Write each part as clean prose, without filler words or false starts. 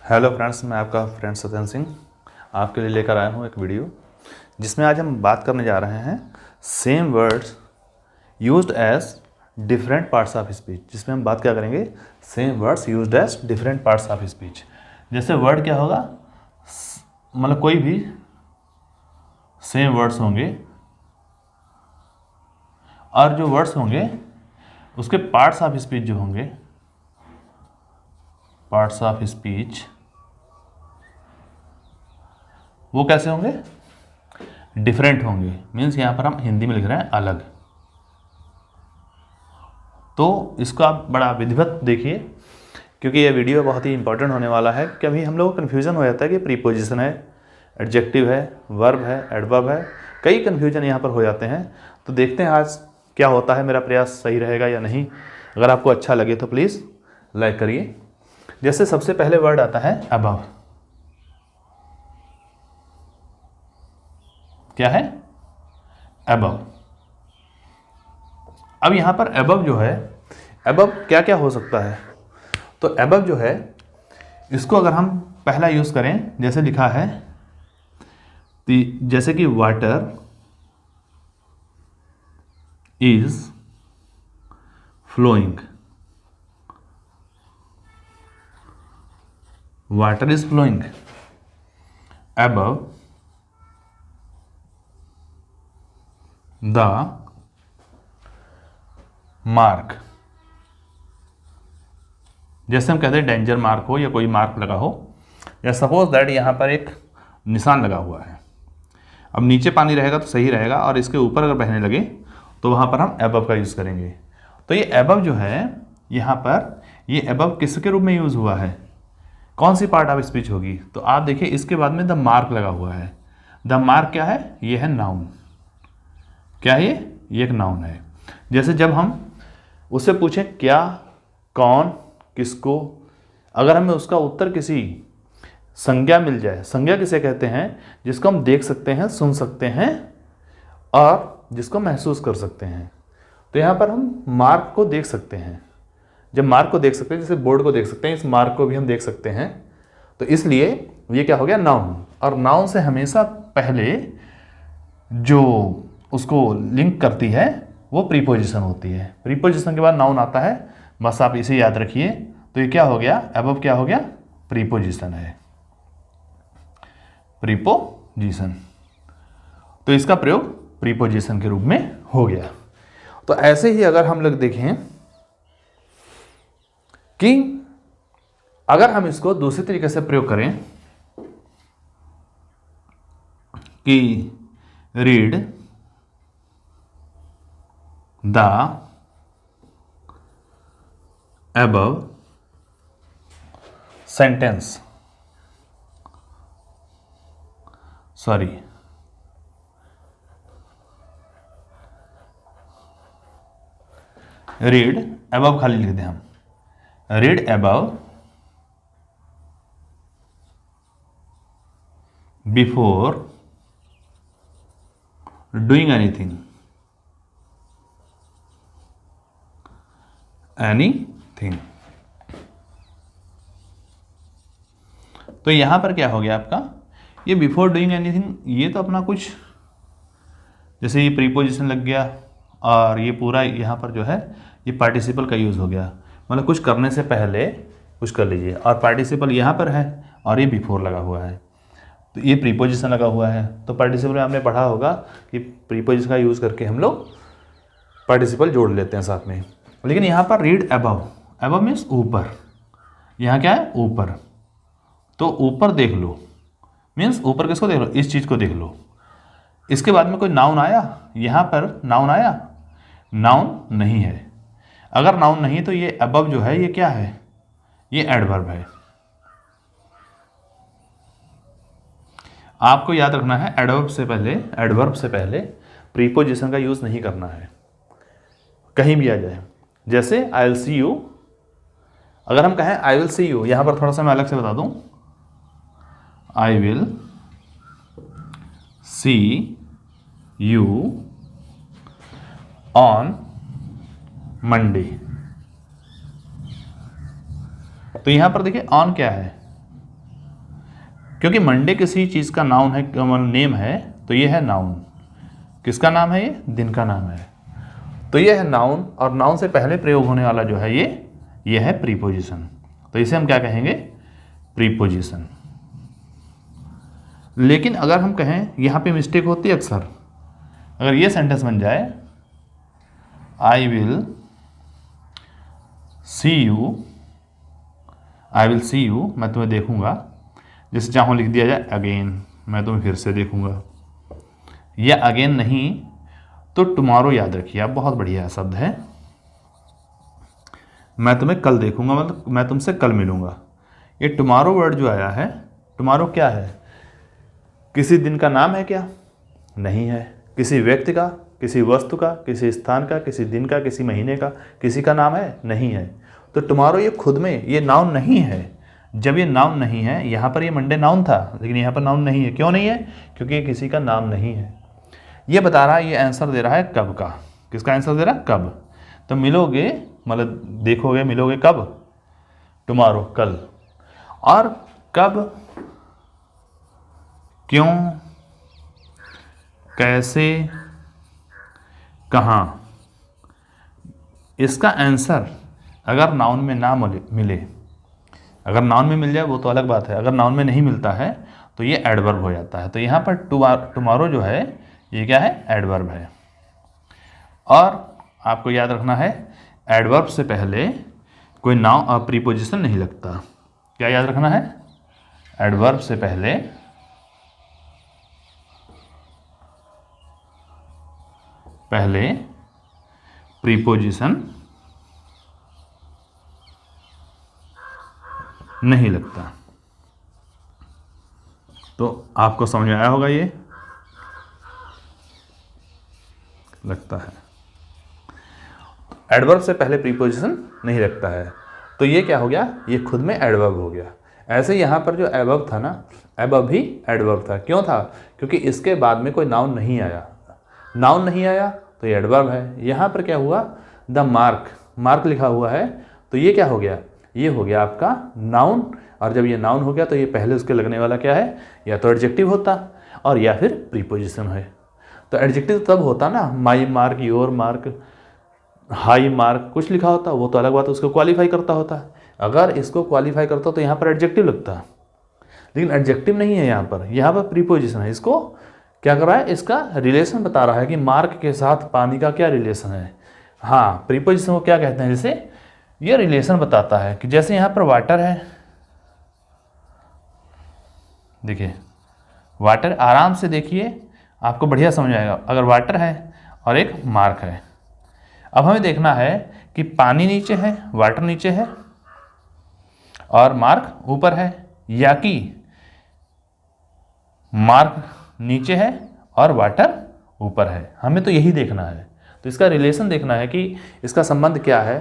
Hello friends, मैं आपका friend Satyan Singh आपके लिए लेकर आया हूँ एक वीडियो जिसमें आज हम बात करने जा रहे हैं same words used as different parts of speech. जिसमें हम बात क्या करेंगे, same words used as different parts of speech. जैसे वर्ड क्या होगा, मतलब कोई भी सेम वर्ड्स होंगे और जो वर्ड्स होंगे उसके पार्ट्स ऑफ स्पीच जो होंगे, पार्ट्स ऑफ स्पीच वो कैसे होंगे, डिफरेंट होंगे। मीन्स यहाँ पर हम हिंदी में लिख रहे हैं अलग। तो इसको आप बड़ा विधिवत देखिए क्योंकि ये वीडियो बहुत ही इंपॉर्टेंट होने वाला है। कभी हम लोगों को कन्फ्यूज़न हो जाता है कि प्रीपोजिशन है, एडजेक्टिव है, वर्ब है, एडवर्ब है, कई कन्फ्यूजन यहाँ पर हो जाते हैं। तो देखते हैं आज क्या होता है, मेरा प्रयास सही रहेगा या नहीं। अगर आपको अच्छा लगे तो प्लीज़ लाइक करिए। जैसे सबसे पहले वर्ड आता है अबव। क्या है, अबव। अब यहां पर अबव जो है, अबव क्या क्या हो सकता है। तो अबव जो है इसको अगर हम पहला यूज करें, जैसे लिखा है जैसे कि water is flowing, water is flowing above the mark. जैसे हम कहते हैं डेंजर मार्क हो या कोई मार्क लगा हो, या सपोज दैट यहाँ पर एक निशान लगा हुआ है। अब नीचे पानी रहेगा तो सही रहेगा, और इसके ऊपर अगर बहने लगे तो वहाँ पर हम एबव का यूज़ करेंगे। तो ये एबव जो है यहाँ पर, ये एबव किसके रूप में यूज़ हुआ है, कौन सी पार्ट ऑफ स्पीच होगी। तो आप देखिए इसके बाद में द मार्क लगा हुआ है। द मार्क क्या है, ये है नाउन। क्या है ये एक नाउन है। जैसे जब हम उससे पूछें क्या, कौन, किसको, अगर हमें उसका उत्तर किसी संज्ञा मिल जाए, संज्ञा किसे कहते हैं, जिसको हम देख सकते हैं, सुन सकते हैं और जिसको महसूस कर सकते हैं। तो यहाँ पर हम मार्क को देख सकते हैं। जब मार्क को देख सकते हैं, जैसे बोर्ड को देख सकते हैं, इस मार्क को भी हम देख सकते हैं। तो इसलिए ये क्या हो गया, नाउन। और नाउन से हमेशा पहले जो उसको लिंक करती है वो प्रीपोजिशन होती है। प्रीपोजिशन के बाद नाउन आता है, बस आप इसे याद रखिए। तो ये क्या हो गया, अबव क्या हो गया, प्रीपोजिशन है, प्रीपोजिशन। तो इसका प्रयोग प्रीपोजिशन के रूप में हो गया। तो ऐसे ही अगर हम लोग देखें कि अगर हम इसको दूसरी तरीके से प्रयोग करें कि read the above sentence, sorry read above खाली लिख दें हम, read above before doing anything, anything. तो यहां पर क्या हो गया आपका, ये बिफोर डूइंग एनीथिंग, ये तो अपना कुछ जैसे ये प्रीपोजिशन लग गया, और ये पूरा यहाँ पर जो है ये पार्टिसिपल का यूज़ हो गया। मतलब कुछ करने से पहले कुछ कर लीजिए, और पार्टिसिपल यहाँ पर है और ये बिफोर लगा हुआ है, तो ये प्रीपोजिशन लगा हुआ है। तो पार्टिसिपल में आपने पढ़ा होगा कि प्रीपोजिशन का यूज़ करके हम लोग पार्टिसिपल जोड़ लेते हैं साथ में। लेकिन यहाँ पर रीड अबव, अबव मीन्स ऊपर, यहाँ क्या है, ऊपर। तो ऊपर देख लो मीन्स ऊपर किसको देख लो, इस चीज़ को देख लो। इसके बाद में कोई नाउन आया, यहाँ पर नाउन आया, नाउन नहीं है। अगर नाउन नहीं तो ये अबव जो है ये क्या है, ये एडवर्ब है। आपको याद रखना है एडवर्ब से पहले प्रीपोजिशन का यूज़ नहीं करना है कहीं भी आ जाए। जैसे आई विल सी यू, अगर हम कहें आई विल सी यू, यहां पर थोड़ा सा मैं अलग से बता दूं, I will see you on Monday. तो यहां पर देखिए ऑन क्या है, क्योंकि मंडे किसी चीज़ का नाउन है, नेम है, तो ये है नाउन। किसका नाम है? ये दिन का नाम है। तो ये है नाउन, और नाउन से पहले प्रयोग होने वाला जो है ये है प्रीपोजिशन। तो इसे हम क्या कहेंगे? प्रीपोजिशन। लेकिन अगर हम कहें, यहाँ पे मिस्टेक होती है अक्सर, अगर ये सेंटेंस बन जाए आई विल सी यू, मैं तुम्हें देखूंगा, जैसे चाहो लिख दिया जाए अगेन, मैं तुम्हें फिर से देखूंगा, या अगेन नहीं तो टुमारो याद रखिए आप, बहुत बढ़िया शब्द है। मैं तुम्हें कल देखूंगा मतलब मैं तुमसे कल मिलूंगा। ये टुमारो वर्ड जो आया है, टुमारो क्या है? किसी दिन का नाम है क्या? नहीं है। किसी व्यक्ति का, किसी वस्तु का, किसी स्थान का, किसी दिन का, किसी महीने का, किसी का नाम है? नहीं है। तो टुमारो ये खुद में ये नाउन नहीं है। जब ये नाउन नहीं है, यहाँ पर ये मंडे नाउन था, लेकिन यहाँ पर नाउन नहीं है। क्यों नहीं है? क्योंकि ये किसी का नाम नहीं है। ये बता रहा है, ये आंसर दे रहा है कब का। किसका आंसर दे रहा है? कब। तो मिलोगे मतलब देखोगे, मिलोगे कब? टुमारो, कल। और कब, क्यों, कैसे, कहाँ, इसका आंसर अगर नाउन में ना मिले, अगर नाउन में मिल जाए वो तो अलग बात है, अगर नाउन में नहीं मिलता है तो ये एडवर्ब हो जाता है। तो यहाँ पर टुमारो जो है ये क्या है? एडवर्ब है। और आपको याद रखना है, एडवर्ब से पहले कोई नाउन प्रीपोजिशन नहीं लगता। क्या याद रखना है? एडवर्ब से पहले प्रीपोजिशन नहीं लगता। तो आपको समझ में आया होगा, ये लगता है एडवर्ब से पहले प्रीपोजिशन नहीं लगता है। तो ये क्या हो गया? ये खुद में एडवर्ब हो गया। ऐसे यहाँ पर जो एबव था ना, एबव भी एडवर्ब था। क्यों था? क्योंकि इसके बाद में कोई नाउन नहीं आया। नाउन नहीं आया तो ये एडवर्ब है। यहाँ पर क्या हुआ? द मार्क लिखा हुआ है, तो ये क्या हो गया? ये हो गया आपका नाउन। और जब ये नाउन हो गया तो ये पहले उसके लगने वाला क्या है? या तो एडजेक्टिव होता और या फिर प्रीपोजिशन है। तो एडजेक्टिव तब होता ना, my mark, your mark, high mark, कुछ लिखा होता, वो तो अलग बात है, उसको क्वालिफाई करता होता। अगर इसको क्वालिफाई करता तो यहाँ पर एडजेक्टिव लगता, लेकिन एडजेक्टिव नहीं है यहाँ पर प्रीपोजिशन है। इसको क्या कर रहा है? इसका रिलेशन बता रहा है कि मार्क के साथ पानी का क्या रिलेशन है। हाँ, प्रीपोजिशन को क्या कहते हैं? जैसे ये रिलेशन बताता है कि जैसे यहाँ पर वाटर है, देखिए वाटर, आराम से देखिए आपको बढ़िया समझ आएगा। अगर वाटर है और एक मार्क है, अब हमें देखना है कि पानी नीचे है, वाटर नीचे है और मार्क ऊपर है, या कि मार्क नीचे है और वाटर ऊपर है। हमें तो यही देखना है। तो इसका रिलेशन देखना है कि इसका संबंध क्या है,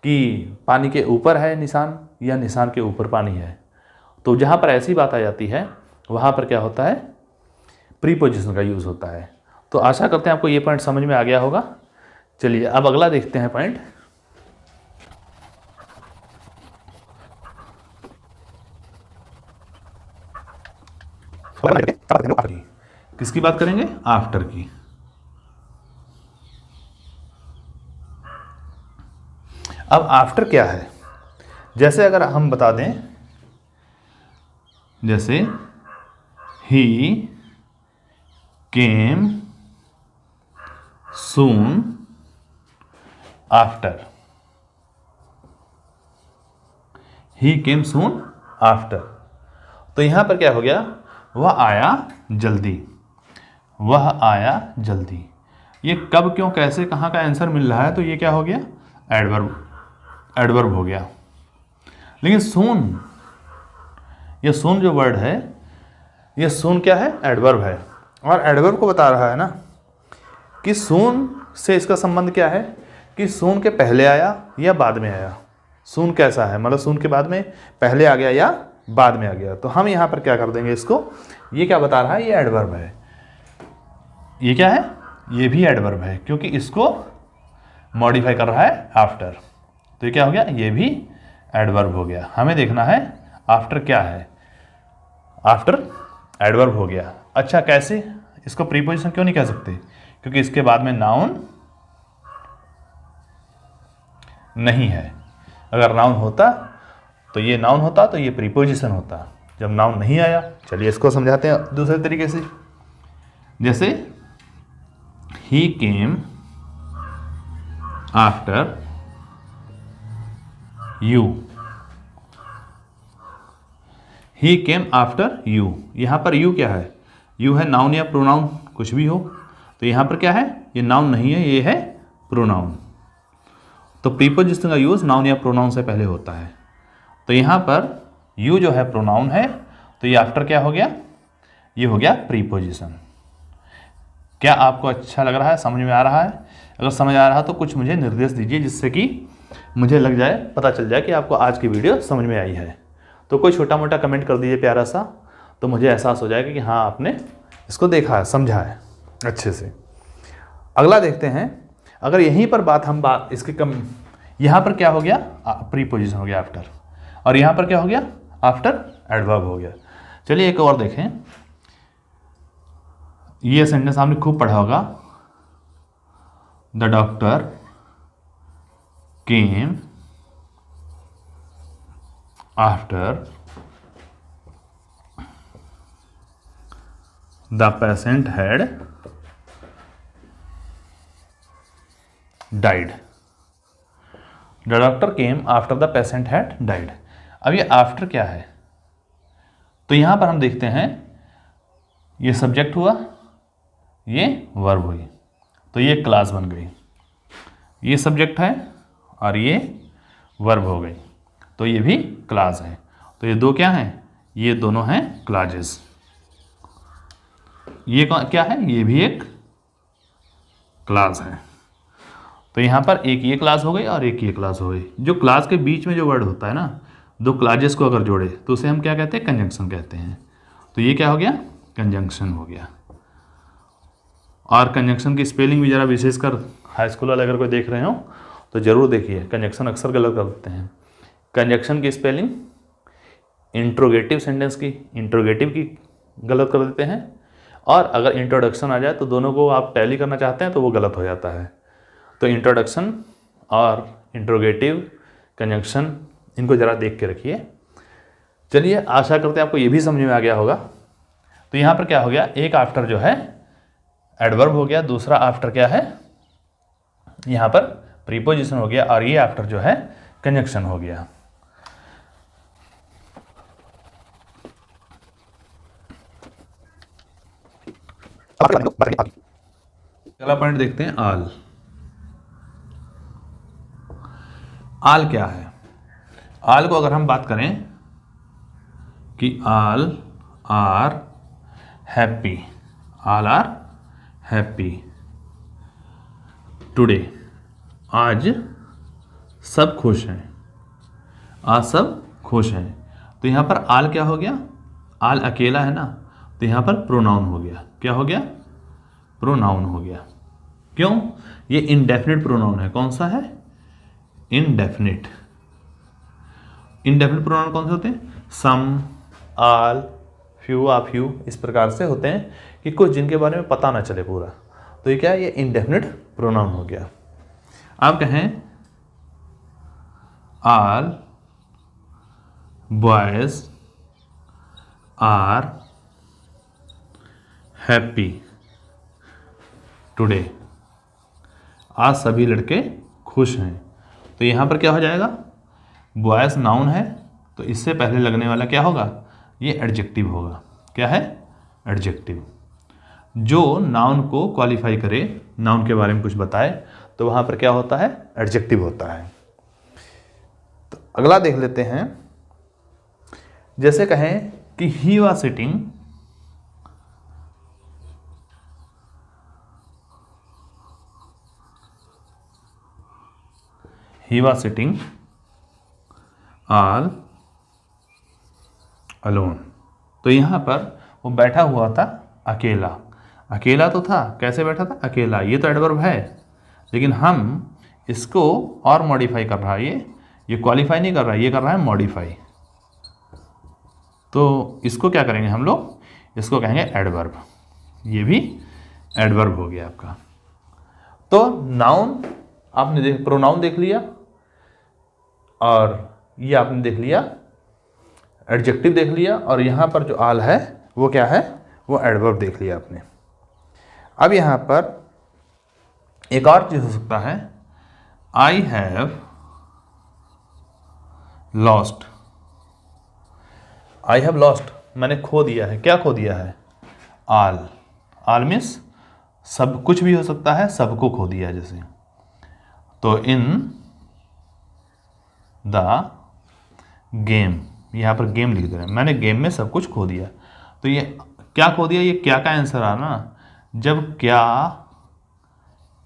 कि पानी के ऊपर है निशान या निशान के ऊपर पानी है। तो जहाँ पर ऐसी बात आ जाती है वहाँ पर क्या होता है? प्रीपोजिशन का यूज़ होता है। तो आशा करते हैं आपको ये पॉइंट समझ में आ गया होगा। चलिए अब अगला देखते हैं पॉइंट। किसकी बात करेंगे? आफ्टर की। अब आफ्टर क्या है? जैसे अगर हम बता दें, जैसे he came soon after, he came soon after, तो यहां पर क्या हो गया? वह आया जल्दी, वह आया जल्दी। ये कब, क्यों, कैसे, कहाँ का आंसर मिल रहा है, तो ये क्या हो गया? एडवर्ब हो गया। लेकिन सून, ये सून जो वर्ड है, ये सून क्या है? एडवर्ब है। और एडवर्ब को बता रहा है ना कि सून से इसका संबंध क्या है, कि सून के पहले आया या बाद में आया। सून कैसा है? मतलब सून के बाद में पहले आ गया या बाद में आ गया। तो हम यहाँ पर क्या कर देंगे इसको, ये क्या बता रहा है? ये एडवर्ब है। ये क्या है? ये भी एडवर्ब है, क्योंकि इसको मॉडिफाई कर रहा है आफ्टर। तो ये क्या हो गया? ये भी एडवर्ब हो गया। हमें देखना है आफ्टर क्या है। आफ्टर एडवर्ब हो गया। अच्छा कैसे, इसको प्रीपोजिशन क्यों नहीं कह सकते? क्योंकि इसके बाद में नाउन नहीं है। अगर नाउन होता तो ये नाउन होता, तो ये प्रीपोजिशन होता। जब नाउन नहीं आया, चलिए इसको समझाते हैं दूसरे तरीके से। जैसे he came after you, he came after you. यहां पर यू क्या है? यू है नाउन या प्रोनाउन, कुछ भी हो। तो यहां पर क्या है? ये नाउन नहीं है, ये है प्रोनाउन। तो प्रीपोजिशन का यूज नाउन या प्रोनाउन से पहले होता है। तो यहां पर यू जो है प्रोनाउन है, तो ये आफ्टर क्या हो गया? ये हो गया प्रीपोजिशन। क्या आपको अच्छा लग रहा है, समझ में आ रहा है? अगर समझ आ रहा है तो कुछ मुझे निर्देश दीजिए, जिससे कि मुझे लग जाए, पता चल जाए कि आपको आज की वीडियो समझ में आई है। तो कोई छोटा मोटा कमेंट कर दीजिए प्यारा सा, तो मुझे एहसास हो जाएगा कि हाँ आपने इसको देखा है, समझा है अच्छे से। अगला देखते हैं। अगर यहीं पर बात इसके यहाँ पर क्या हो गया? प्रीपोजिशन हो गया आफ्टर, और यहाँ पर क्या हो गया? आफ्टर एडवर्ब हो गया। चलिए एक और देखें। ये सेंटेंस आपने खूब पढ़ा होगा। The doctor came after the patient had died. The doctor came after the patient had died. अब ये आफ्टर क्या है? तो यहां पर हम देखते हैं, ये सब्जेक्ट हुआ, ये वर्ब हुई, तो ये क्लास बन गई। ये सब्जेक्ट है और ये वर्ब हो गई, तो ये भी क्लास है। तो ये दो क्या हैं? ये दोनों हैं क्लासेस। ये क्या है? ये भी एक क्लास है। तो यहाँ पर एक ये क्लास हो गई और एक ये क्लास हो गई। जो क्लास के बीच में जो वर्ड होता है ना, दो क्लासेस को अगर जोड़े तो उसे हम क्या कहते हैं? कंजंक्शन कहते हैं। तो ये क्या हो गया? कंजंक्शन हो गया। और कंजंक्शन की स्पेलिंग भी ज़रा विशेषकर हाई स्कूल वाले अगर कोई देख रहे हो तो ज़रूर देखिए, कंजंक्शन अक्सर गलत कर देते हैं। कंजंक्शन की स्पेलिंग इंट्रोगेटिव सेंटेंस की, इंट्रोगेटिव की गलत कर देते हैं, और अगर इंट्रोडक्शन आ जाए तो दोनों को आप टैली करना चाहते हैं तो वो गलत हो जाता है। तो इंट्रोडक्शन और इंट्रोगेटिव, कंजंक्शन, इनको ज़रा देख के रखिए। चलिए आशा करते हैं आपको ये भी समझ में आ गया होगा। तो यहाँ पर क्या हो गया? एक आफ्टर जो है एडवर्ब हो गया, दूसरा आफ्टर क्या है? यहाँ पर प्रीपोजिशन हो गया, और ये आफ्टर जो है कंजंक्शन हो गया। अगला पॉइंट देखते हैं, आल। आल क्या है? आल को अगर हम बात करें कि all are happy, all are happy today, आज सब खुश हैं, आज सब खुश हैं। तो यहाँ पर आल क्या हो गया? आल अकेला है ना, तो यहाँ पर प्रोनाउन हो गया। क्या हो गया? प्रोनाउन हो गया। क्यों? ये इनडेफिनिट प्रोनाउन है। कौन सा है? इनडेफिनिट। इनडेफिनिट प्रोनाउन कौन से होते हैं? सम, आल, फ्यू, आ फ्यू, इस प्रकार से होते हैं कि कुछ जिनके बारे में पता ना चले पूरा। तो ये क्या है? ये इनडेफिनिट प्रोनाउन हो गया। आप कहें आल बॉयज आर हैप्पी टुडे, आज सभी लड़के खुश हैं। तो यहाँ पर क्या हो जाएगा? बॉयज नाउन है, तो इससे पहले लगने वाला क्या होगा? ये एडजेक्टिव होगा। क्या है? एडजेक्टिव। जो नाउन को क्वालिफाई करे, नाउन के बारे में कुछ बताए, तो वहाँ पर क्या होता है? एडजेक्टिव होता है। तो अगला देख लेते हैं। जैसे कहें कि he was sitting he was sitting all alone. तो यहाँ पर वो बैठा हुआ था अकेला। अकेला तो था, कैसे बैठा था? अकेला। ये तो एडवर्ब है, लेकिन हम इसको और मॉडिफाई कर रहा है। ये क्वालिफाई नहीं कर रहा है, ये कर रहा है मॉडिफाई। तो इसको क्या करेंगे हम लोग, इसको कहेंगे एडवर्ब। ये भी एडवर्ब हो गया आपका। तो नाउन आपने प्रोनाउन देख लिया, और ये आपने देख लिया एडजेक्टिव देख लिया, और यहाँ पर जो आल है वो क्या है, वो एडवर्ब देख लिया आपने। अब यहाँ पर एक और चीज़ हो सकता है, I have lost. I have lost मैंने खो दिया है। क्या खो दिया है? आल। आल मीन्स सब कुछ भी हो सकता है, सबको खो दिया जैसे। तो इन द गेम, यहाँ पर गेम लिख दे रहे हैं, मैंने गेम में सब कुछ खो दिया। तो ये क्या खो दिया, ये क्या का आंसर आना, जब क्या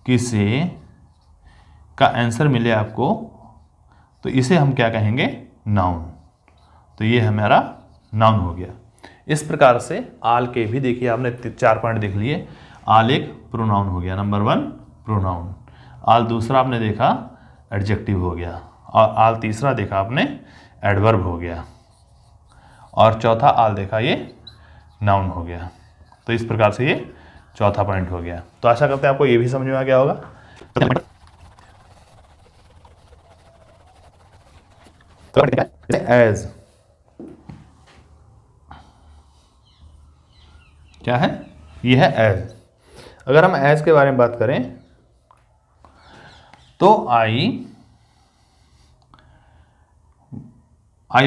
किसी का आंसर मिले आपको तो इसे हम क्या कहेंगे, नाउन। तो ये हमारा नाउन हो गया। इस प्रकार से आल के भी देखिए आपने 4 पॉइंट देख लिए। आल एक प्रोनाउन हो गया, नंबर 1 प्रोनाउन। आल दूसरा आपने देखा एडजेक्टिव हो गया, और आल तीसरा देखा आपने एडवर्ब हो गया, और चौथा आल देखा ये नाउन हो गया। तो इस प्रकार से ये चौथा पॉइंट हो गया। तो आशा करते हैं आपको ये भी समझ में आ गया होगा। एज क्या है, ये है एज। अगर हम एज के बारे में बात करें तो I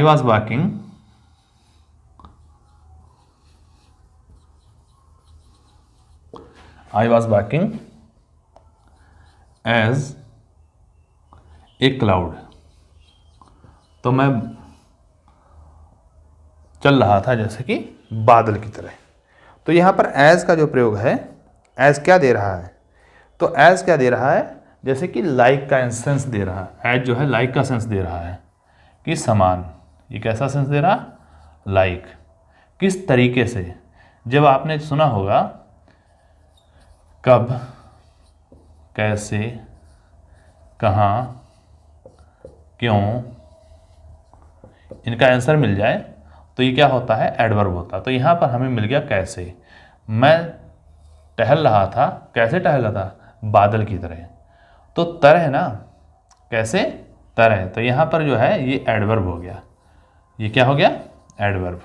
was walking as a cloud. तो मैं चल रहा था जैसे कि बादल की तरह। तो यहाँ पर एज का जो प्रयोग है, एज क्या दे रहा है, तो एज क्या दे रहा है, जैसे कि लाइक का सेंस दे रहा है। एज जो है लाइक का सेंस दे रहा है कि समान। ये कैसा सेंस दे रहा, लाइक। किस तरीके से, जब आपने सुना होगा कब, कैसे, कहाँ, क्यों, इनका आंसर मिल जाए तो ये क्या होता है, एडवर्ब होता है। तो यहाँ पर हमें मिल गया कैसे। मैं टहल रहा था, कैसे टहल रहा था, बादल की तरह। तो तरह ना, कैसे, तरह। तो यहाँ पर जो है ये एडवर्ब हो गया। ये क्या हो गया, एडवर्ब।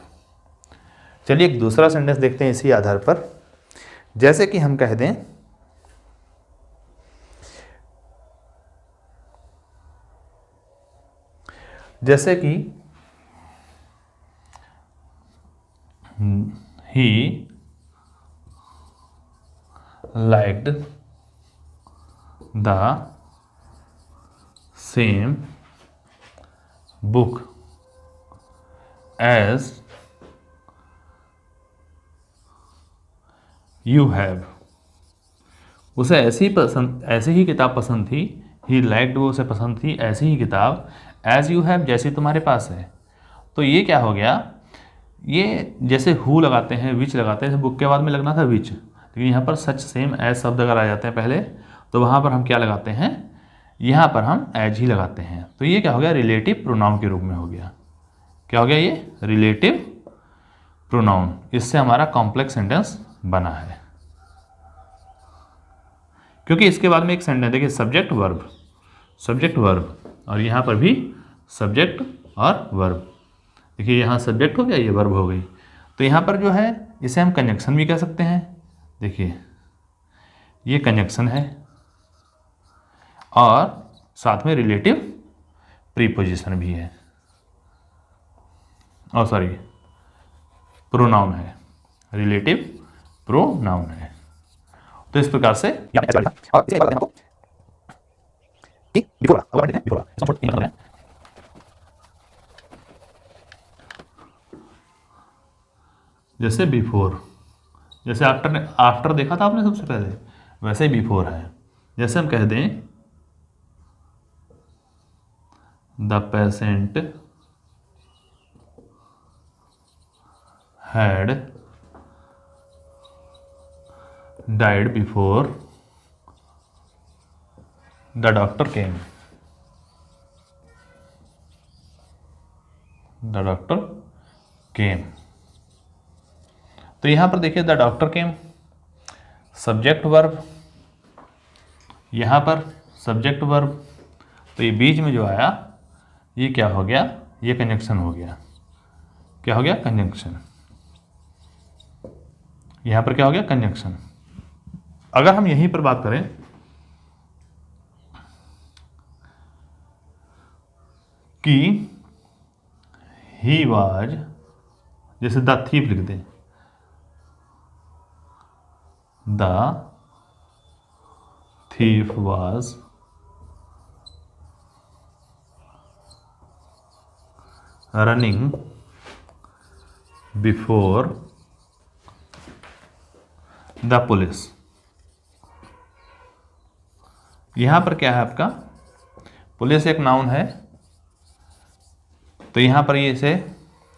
चलिए एक दूसरा सेंटेंस देखते हैं इसी आधार पर। जैसे कि हम कह दें, जैसे कि he liked the same book as you have। उसे ऐसी ही किताब पसंद थी। ही लाइक्ड, वो उसे पसंद थी ऐसी ही किताब, एज यू हैव, जैसी तुम्हारे पास है। तो ये क्या हो गया, ये जैसे हु लगाते हैं, विच लगाते हैं, बुक के बाद में लगना था विच, लेकिन यहाँ पर सच सेम एज शब्द अगर आ जाते हैं पहले, तो वहाँ पर हम क्या लगाते हैं, यहाँ पर हम एज ही लगाते हैं। तो ये क्या हो गया, रिलेटिव प्रोनाउन के रूप में हो गया। क्या हो गया, ये रिलेटिव प्रोनाउन। इससे हमारा कॉम्प्लेक्स सेंटेंस बना है, क्योंकि इसके बाद में एक सेंटेंस देखिए, सब्जेक्ट वर्ब, और यहाँ पर भी सब्जेक्ट और वर्ब। देखिए यहाँ सब्जेक्ट हो गया, ये वर्ब हो गई। तो यहाँ पर जो है इसे हम कंजंक्शन भी कह सकते हैं। देखिए ये कंजंक्शन है, और साथ में रिलेटिव प्रीपोजिशन भी है, और सॉरी प्रोनाउन है, रिलेटिव प्रोनाउन है। तो इस प्रकार से जैसे बिफोर, जैसे आफ्टर देखा था आपने सबसे पहले, वैसे ही बिफोर है। जैसे हम कह दें, the patient had died before the doctor came. The doctor केम। तो यहां पर देखिए the doctor came, subject verb, यहां पर सब्जेक्ट वर्ब, तो ये बीच में जो आया ये क्या हो गया, ये कंजंक्शन हो गया। क्या हो गया, कंजंक्शन। यहां पर क्या हो गया, कंजंक्शन। अगर हम यहीं पर बात करें कि ही वाज, जैसे द थीफ लिख दें, the thief was running before the police. यहां पर क्या है आपका, पुलिस एक नाउन है, तो यहां पर ये इसे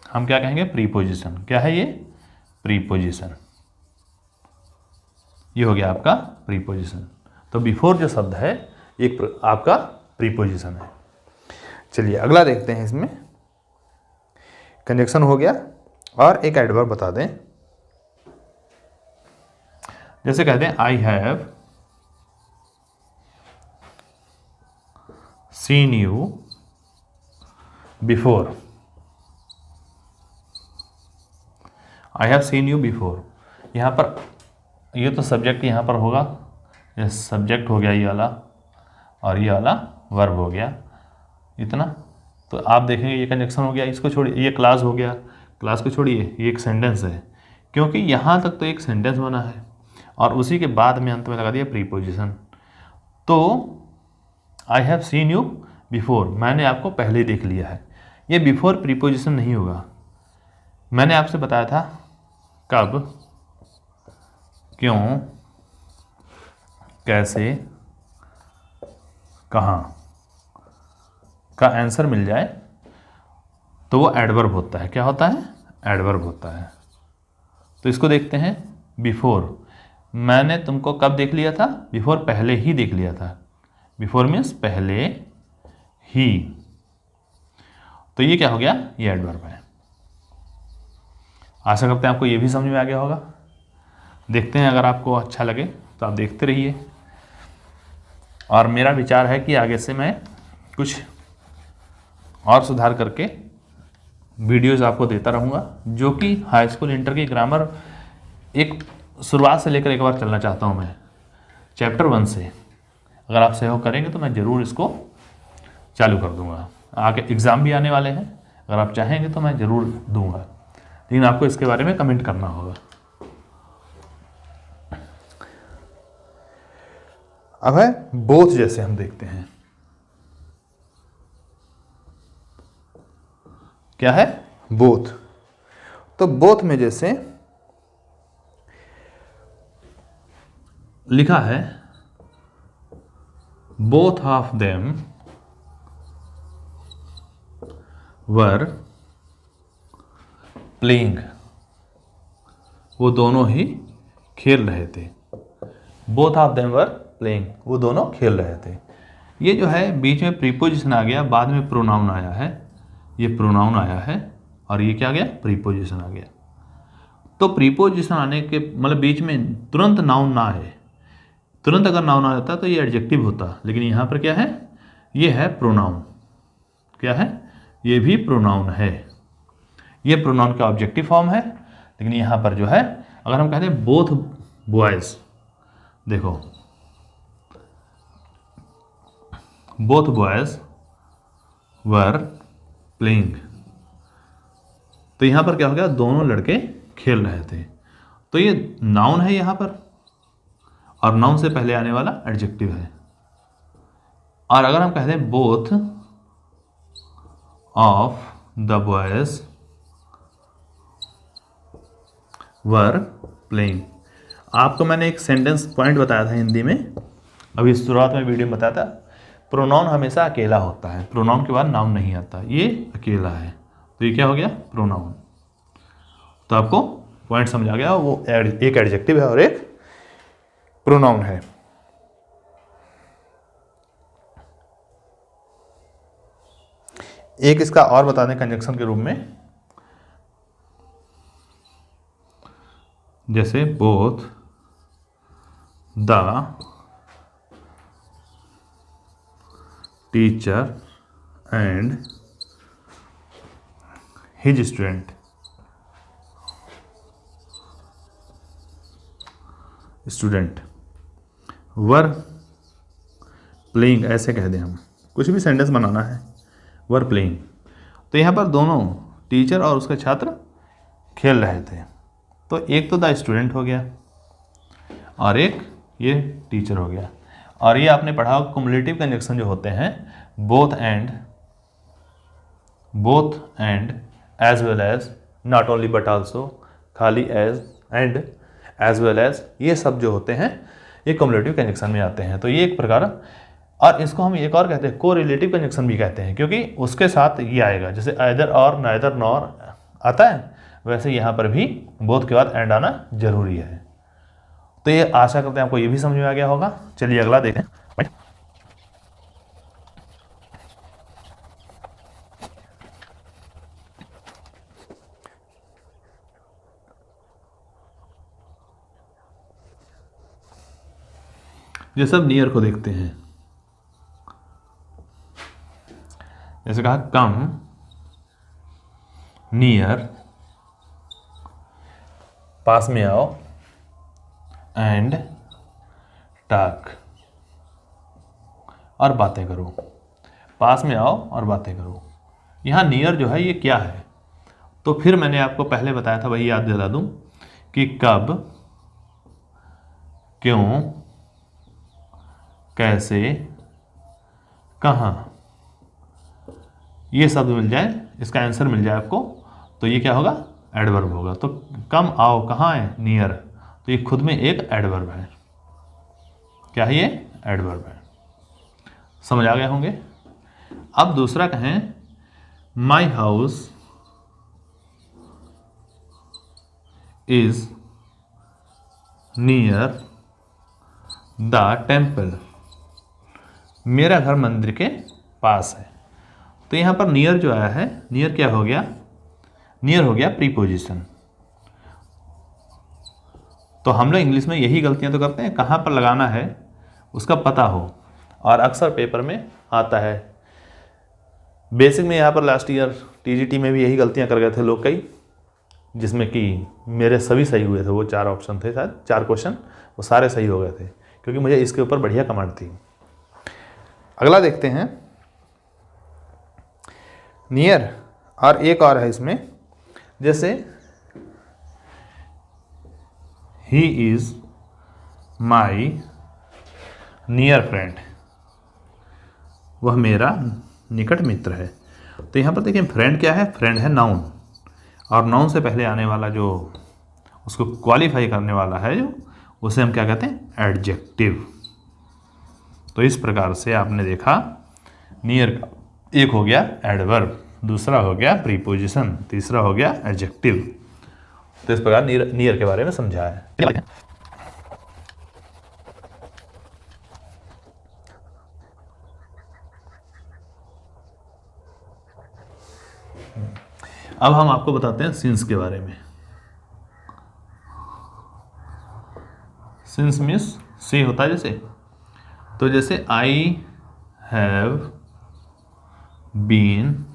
हम क्या कहेंगे, प्रीपोजिशन। क्या है ये, प्रीपोजिशन। ये हो गया आपका प्रीपोजिशन। तो बिफोर जो शब्द है एक आपका प्रीपोजिशन है। चलिए अगला देखते हैं। इसमें कंजक्शन हो गया और एक एडवर्ब बता दें। जैसे कहते हैं I have seen you before. I have seen you before, यहाँ पर ये तो सब्जेक्ट यहाँ पर होगा, ये सब्जेक्ट हो गया ये वाला, और ये वाला वर्ब हो गया, इतना। तो आप देखेंगे ये कंजक्शन हो गया। इसको छोड़िए, ये क्लास हो गया, क्लास को छोड़िए, ये एक सेंटेंस है, क्योंकि यहाँ तक तो एक सेंटेंस बना है और उसी के बाद में अंत में लगा दिया प्रीपोजिशन। तो I have seen you before, मैंने आपको पहले देख लिया है। ये बिफोर प्रीपोजिशन नहीं होगा। मैंने आपसे बताया था कब, क्यों, कैसे, कहाँ का आंसर मिल जाए तो वो एडवर्ब होता है। क्या होता है, एडवर्ब होता है। तो इसको देखते हैं। बिफोर, मैंने तुमको कब देख लिया था, बिफोर पहले ही देख लिया था। बिफोर मीन्स पहले ही। तो ये क्या हो गया, ये एडवर्ब है। आशा करते हैं आपको ये भी समझ में आ गया होगा। देखते हैं, अगर आपको अच्छा लगे तो आप देखते रहिए। और मेरा विचार है कि आगे से मैं कुछ और सुधार करके वीडियोस आपको देता रहूँगा, जो कि हाई स्कूल इंटर की ग्रामर एक शुरुआत से लेकर एक बार चलना चाहता हूँ मैं, चैप्टर 1 से। अगर आप सहयोग करेंगे तो मैं ज़रूर इसको चालू कर दूँगा। आगे एग्ज़ाम भी आने वाले हैं, अगर आप चाहेंगे तो मैं ज़रूर दूँगा, लेकिन आपको इसके बारे में कमेंट करना होगा। अब है बोथ, जैसे हम देखते हैं क्या है, बोथ। तो बोथ में जैसे लिखा है both of them were playing, वो दोनों ही खेल रहे थे। Both of them were playing, वो दोनों खेल रहे थे। ये जो है बीच में प्रीपोजिशन आ गया, बाद में प्रोनाउन आया है, ये प्रोनाउन आया है, और ये क्या आ गया, प्रीपोजिशन आ गया। तो प्रीपोजिशन आने के मतलब बीच में तुरंत नाउन ना आए। तुरंत अगर नाउन आ जाता तो ये एडजेक्टिव होता, लेकिन यहाँ पर क्या है, ये है प्रोनाउन। क्या है, ये भी प्रोनाउन है। ये प्रोनाउन का ऑब्जेक्टिव फॉर्म है, लेकिन यहाँ पर जो है अगर हम कहते हैं बोथ बॉयज, देखो बोथ बॉयज वर प्लेइंग, तो यहाँ पर क्या हो गया, दोनों लड़के खेल रहे थे। तो ये नाउन है यहाँ पर, और नाउन से पहले आने वाला एडजेक्टिव है। और अगर हम कहते हैं both of the boys were playing, आपको मैंने एक सेंटेंस पॉइंट बताया था हिंदी में, अभी शुरुआत में वीडियो में बताया था, प्रोनाउन हमेशा अकेला होता है, प्रोनाउन के बाद नाउन नहीं आता, ये अकेला है। तो ये क्या हो गया, प्रोनाउन। तो आपको पॉइंट समझ आ गया, वो एक एडजेक्टिव है और एक प्रोनाउन है। एक इसका और बता दें कंजक्शन के रूप में, जैसे both the teacher and his student were playing, ऐसे कह दें हम, कुछ भी सेंटेंस बनाना है, वर प्लेइंग। तो यहाँ पर दोनों टीचर और उसके छात्र खेल रहे थे। तो एक तो द स्टूडेंट हो गया और एक ये टीचर हो गया। और ये आपने पढ़ा कुमुलेटिव कंजक्शन जो होते हैं, both and as well as, not only but also, खाली as, and, as well as, ये सब जो होते हैं ये कुमुलेटिव कंजक्शन में आते हैं। तो ये एक प्रकार, और इसको हम एक और कहते हैं कोरिलेटिव कंजक्शन भी कहते हैं, क्योंकि उसके साथ ये आएगा, जैसे आइदर और, नाइदर नॉर आता है, वैसे यहाँ पर भी बोथ के बाद एंड आना जरूरी है। तो ये आशा करते हैं आपको ये भी समझ में आ गया होगा। चलिए अगला देखें। ये सब नियर को देखते हैं। जैसे कहा कम नियर, पास में आओ, एंड टॉक, और बातें करो। पास में आओ और बातें करो। यहाँ नियर जो है ये क्या है, तो फिर मैंने आपको पहले बताया था, वही याद दिला दूं कि कब, क्यों, कैसे, कहाँ, ये शब्द मिल जाए, इसका आंसर मिल जाए आपको, तो ये क्या होगा, एडवर्ब होगा। तो कम आओ कहाँ है, नियर, तो ये खुद में एक एडवर्ब है। क्या है ये, एडवर्ब है। समझ आ गए होंगे। अब दूसरा कहें, my house is near the temple, मेरा घर मंदिर के पास है। तो यहाँ पर नियर जो आया है, नियर क्या हो गया, नियर हो गया प्रीपोजिशन। तो हम लोग इंग्लिश में यही गलतियां तो करते हैं, कहाँ पर लगाना है उसका पता हो, और अक्सर पेपर में आता है। बेसिक में यहाँ पर लास्ट ईयर टीजीटी में भी यही गलतियां कर गए थे लोग कई, जिसमें कि मेरे सभी सही हुए थे। वो 4 ऑप्शन थे, शायद 4 क्वेश्चन, वो सारे सही हो गए थे, क्योंकि मुझे इसके ऊपर बढ़िया कमांड थी। अगला देखते हैं, नियर, और एक और है इसमें, जैसे he is my near friend, वह मेरा निकट मित्र है। तो यहाँ पर देखिए फ्रेंड क्या है, फ्रेंड है नाउन, और नाउन से पहले आने वाला जो उसको क्वालिफाई करने वाला है जो, उसे हम क्या कहते हैं, एडजेक्टिव। तो इस प्रकार से आपने देखा नियर का एक हो गया एडवर्ब, दूसरा हो गया प्रीपोजिशन, तीसरा हो गया एडजेक्टिव। तो इस प्रकार नियर के बारे में समझा है। अब हम आपको बताते हैं सिंस के बारे में। सिंस मीन्स से होता है जैसे, तो जैसे I have been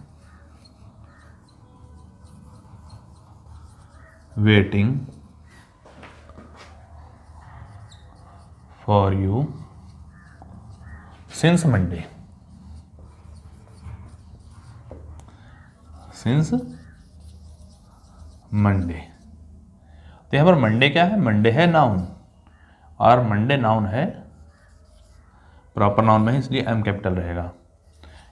waiting for you since Monday, since Monday. तो यहाँ पर मंडे क्या है, मंडे है नाउन, और मंडे नाउन है, प्रॉपर नाउन में, इसलिए एम कैपिटल रहेगा।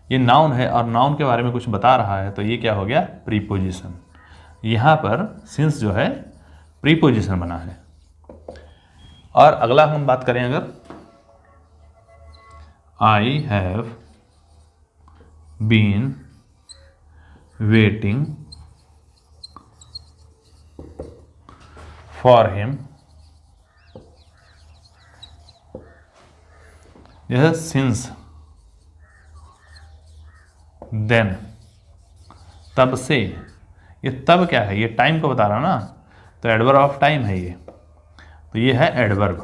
ये नाउन है और नाउन के बारे में कुछ बता रहा है, तो ये क्या हो गया, प्रीपोजिशन। यहाँ पर सिंस जो है प्रीपोजिशन बना है। और अगला हम बात करें, अगर I have been waiting for him, यह सिंस, देन, तब से। ये तब क्या है, ये टाइम को बता रहा ना, तो एडवर्ब ऑफ टाइम है ये। तो ये है एडवर्ब,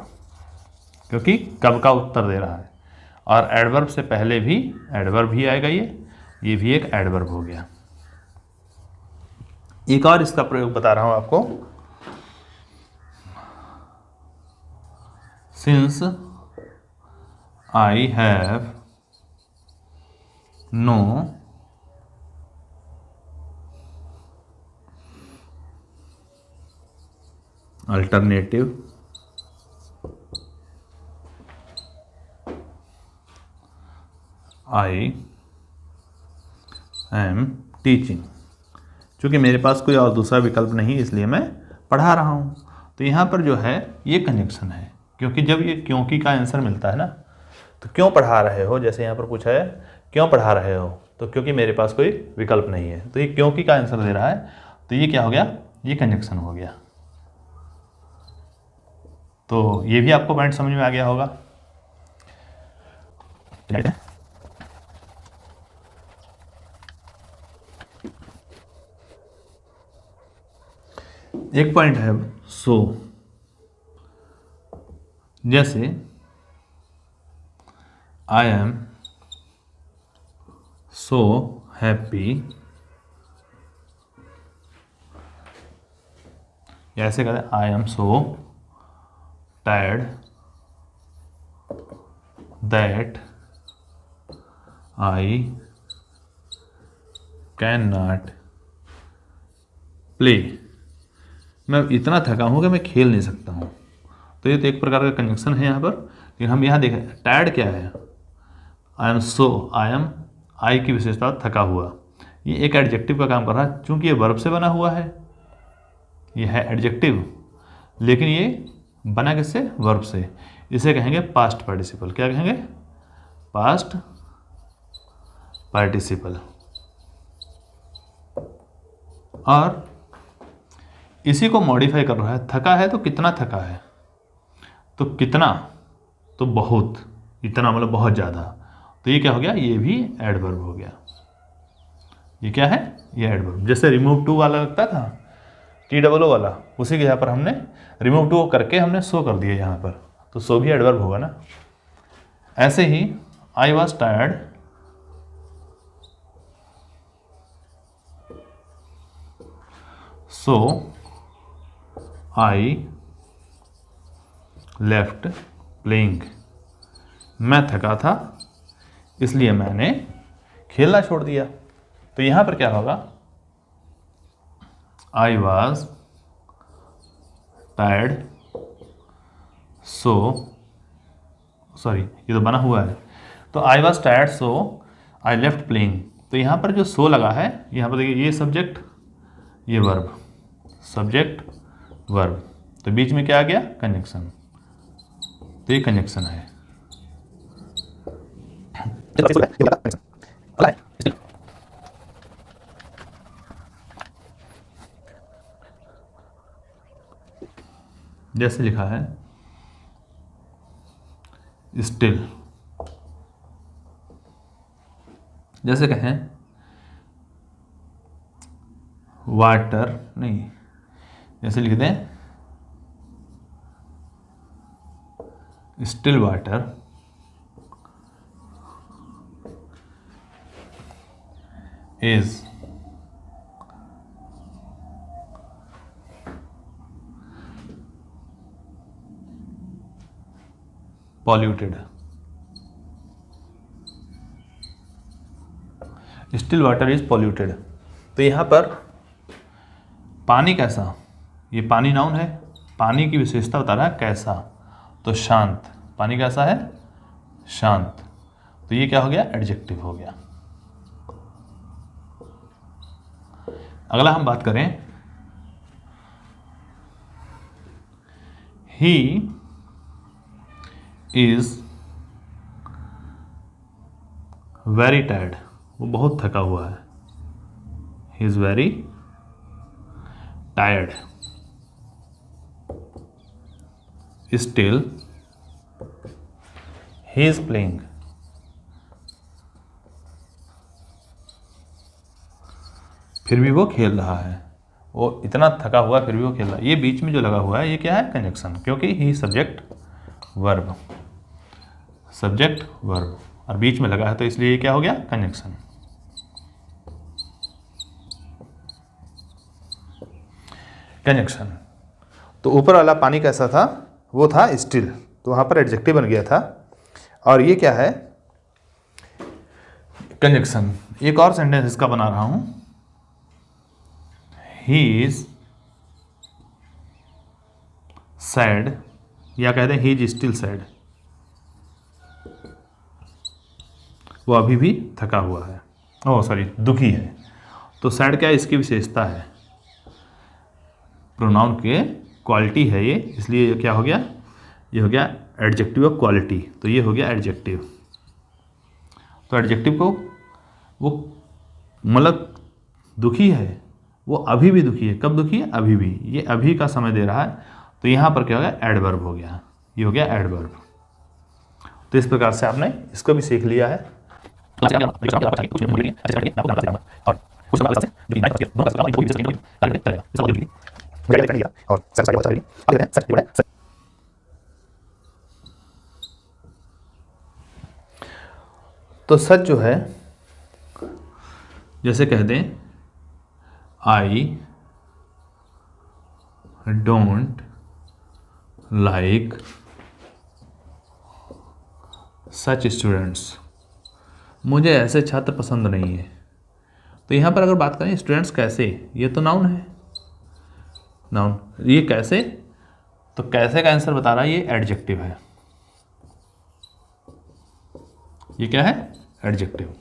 क्योंकि कब का उत्तर दे रहा है, और एडवर्ब से पहले भी एडवर्ब ही आएगा। ये भी एक एडवर्ब हो गया। एक और इसका प्रयोग बता रहा हूं आपको। Since I have no alternative I am teaching. चूँकि मेरे पास कोई और दूसरा विकल्प नहीं, इसलिए मैं पढ़ा रहा हूँ। तो यहाँ पर जो है ये कंजक्शन है, क्योंकि जब ये क्योंकि का आंसर मिलता है ना, तो क्यों पढ़ा रहे हो, जैसे यहाँ पर पूछा है क्यों पढ़ा रहे हो, तो क्योंकि मेरे पास कोई विकल्प नहीं है, तो ये क्योंकि का आंसर दे रहा है, तो ये क्या हो गया, ये कंजक्शन हो गया। तो ये भी आपको पॉइंट समझ में आ गया होगा। एक पॉइंट है सो, जैसे आई एम सो हैप्पी, ऐसे कहते हैं I am so tired that I can not play, मैं इतना थका हूँ कि मैं खेल नहीं सकता हूँ। तो ये तो एक प्रकार का कंजक्शन है यहाँ पर। लेकिन हम यहाँ देखें टायर्ड क्या है, I am so, I am, आई की विशेषता थका हुआ, ये एक एडजेक्टिव का काम कर रहा है। चूँकि ये वर्ब से बना हुआ है, ये है एडजेक्टिव, लेकिन ये बना किससे, वर्ब से। इसे कहेंगे पास्ट पार्टिसिपल। क्या कहेंगे, पास्ट पार्टिसिपल। और इसी को मॉडिफाई कर रहा है। थका है तो कितना थका है, तो कितना तो बहुत, इतना मतलब बहुत ज़्यादा। तो ये क्या हो गया, ये भी एडवर्ब हो गया। ये क्या है, ये एडवर्ब। जैसे रिमूव टू वाला लगता था, TOO वाला, उसी के यहाँ पर हमने रिमूव टू करके हमने सो कर दिया यहाँ पर, तो सो भी एडवर्ब होगा ना। ऐसे ही I was tired so I left playing, मैं थका था इसलिए मैंने खेलना छोड़ दिया। तो यहाँ पर क्या होगा, आई वॉज टायर्ड सो, सॉरी ये तो बना हुआ है, तो I was tired so I left playing. तो यहाँ पर जो सो लगा है, यहाँ पर देखिए ये सब्जेक्ट, ये वर्ब, सब्जेक्ट वर्ब, तो बीच में क्या आ गया, कंजक्शन। तो ये कंजक्शन है। जैसे लिखा है स्टिल, जैसे कहें वाटर, नहीं, जैसे लिख दें still water is polluted. Still water is polluted. तो यहाँ पर पानी कैसा, ये पानी नाउन है, पानी की विशेषता बता रहा है कैसा, तो शांत, पानी कैसा है, शांत। तो ये क्या हो गया, एडजेक्टिव हो गया। अगला हम बात करें, ही इज वेरी टायर्ड, वो बहुत थका हुआ है, he is very tired. Still he is playing, फिर भी वो खेल रहा है, वो इतना थका हुआ फिर भी वो खेल रहा है। ये बीच में जो लगा हुआ है ये क्या है? कंजक्शन, क्योंकि ही सब्जेक्ट वर्ब, सब्जेक्ट वर्ब, और बीच में लगा है तो इसलिए ये क्या हो गया? कंजक्शन। कंजक्शन। तो ऊपर वाला पानी कैसा था? वो था स्टिल, तो वहाँ पर एडजेक्टिव बन गया था। और ये क्या है? कंजक्शन। एक और सेंटेंस इसका बना रहा हूँ, ही इज सैड, या कहते हैं ही इज स्टिल सैड, वो अभी भी थका हुआ है, ओह सॉरी दुखी है। तो सैड क्या है? इसकी विशेषता है, प्रोनाउन के क्वालिटी है ये, इसलिए ये क्या हो गया? ये हो गया एडजेक्टिव ऑफ क्वालिटी, तो ये हो गया एडजेक्टिव। तो एडजेक्टिव को वो मतलब दुखी है, वो अभी भी दुखी है। कब दुखी है? अभी भी, ये अभी का समय दे रहा है, तो यहाँ पर क्या हो गया? एडवर्ब हो गया, ये हो गया एडवर्ब। तो इस प्रकार से आपने इसको भी सीख लिया है। तो सच जो है, जैसे कह दें I don't like such students, मुझे ऐसे छात्र पसंद नहीं है। तो यहाँ पर अगर बात करें स्टूडेंट्स कैसे, ये तो नाउन है, नाउन, ये कैसे, तो कैसे का आंसर बता रहा है, ये एडजेक्टिव है। ये क्या है? एडजेक्टिव।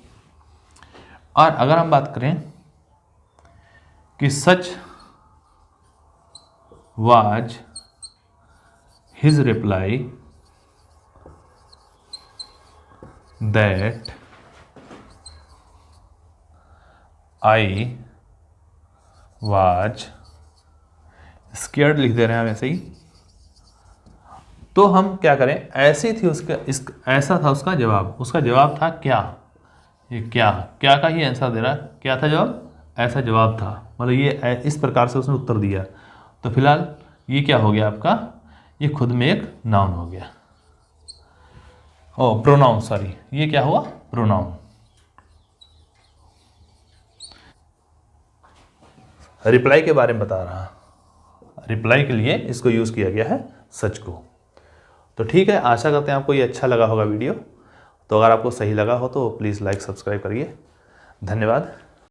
और अगर हम बात करें कि such was his reply that I was scared, लिख दे रहे हैं हम ऐसे ही। तो हम क्या करें? ऐसी थी उसका, ऐसा था उसका जवाब। उसका जवाब था क्या? ये क्या, क्या का ही आंसर दे रहा है। क्या था जवाब? ऐसा जवाब था, मतलब ये इस प्रकार से उसने उत्तर दिया। तो फिलहाल ये क्या हो गया आपका? ये खुद में एक नाउन हो गया, ओ प्रोनाउन, सॉरी, ये क्या हुआ? प्रोनाउन। रिप्लाई के बारे में बता रहा, रिप्लाई के लिए इसको यूज़ किया गया है सच को। तो ठीक है, आशा करते हैं आपको ये अच्छा लगा होगा वीडियो। तो अगर आपको सही लगा हो तो प्लीज़ लाइक सब्सक्राइब करिए। धन्यवाद।